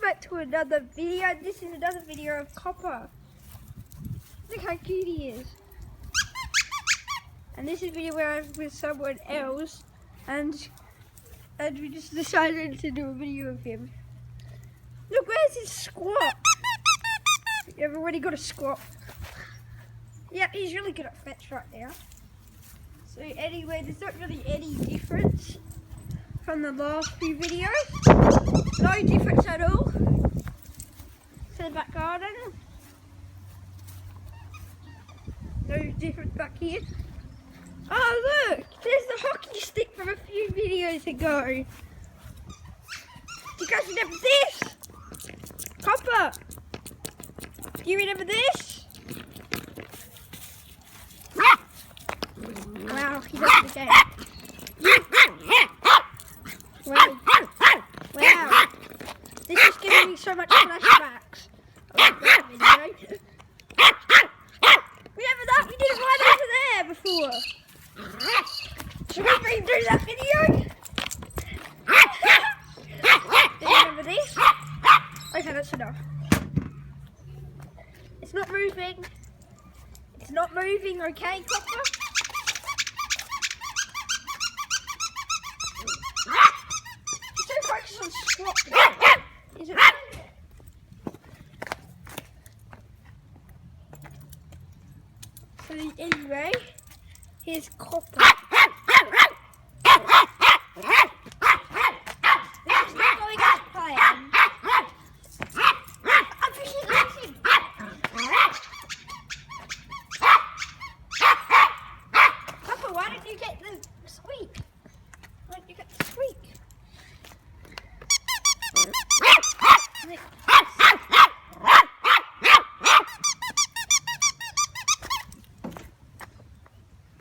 back to another video. This is another video of Copper. Look how cute he is. And this is a video where I'm with someone else, and we just decided to do a video of him. Look, where's his squawk? You've already got a squawk. Yep, he's really good at fetch right now. So anyway, there's not really any difference from the last few videos. No difference at all. To the back garden. No difference back here. Oh look, there's the hockey stick from a few videos ago. Do you guys remember this? Copper, do you remember this? Wow, he does it again. Wow, this is giving me so much flashbacks. Remember that? We did it right over there before. Should we redo that video? Do you remember this? Okay, that's enough. It's not moving. It's not moving, okay, Copper? Just don't focus on squat. Is it? So anyway, here's Copper. Why did you get the squeak? Why did you get the squeak?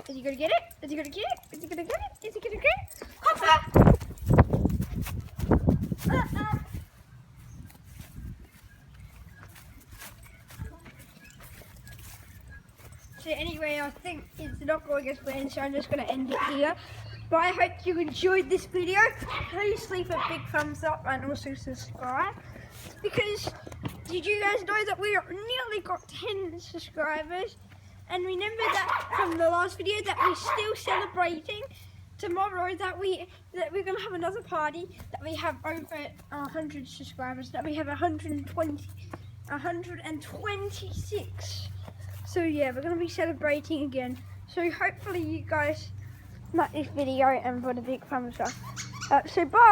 Is he gonna get it? Is he gonna get it? Is he gonna get it? Is he gonna get it? Copper! So anyway, I think it's not going as planned, so I'm just going to end it here. But I hope you enjoyed this video. Please leave a big thumbs up and also subscribe. Because did you guys know that we nearly got 10 subscribers? And remember that from the last video that we're still celebrating tomorrow that we're going to have another party, that we have over 100 subscribers, that we have 126. So yeah, we're going to be celebrating again. So hopefully you guys like this video and put a big thumbs up. So bye!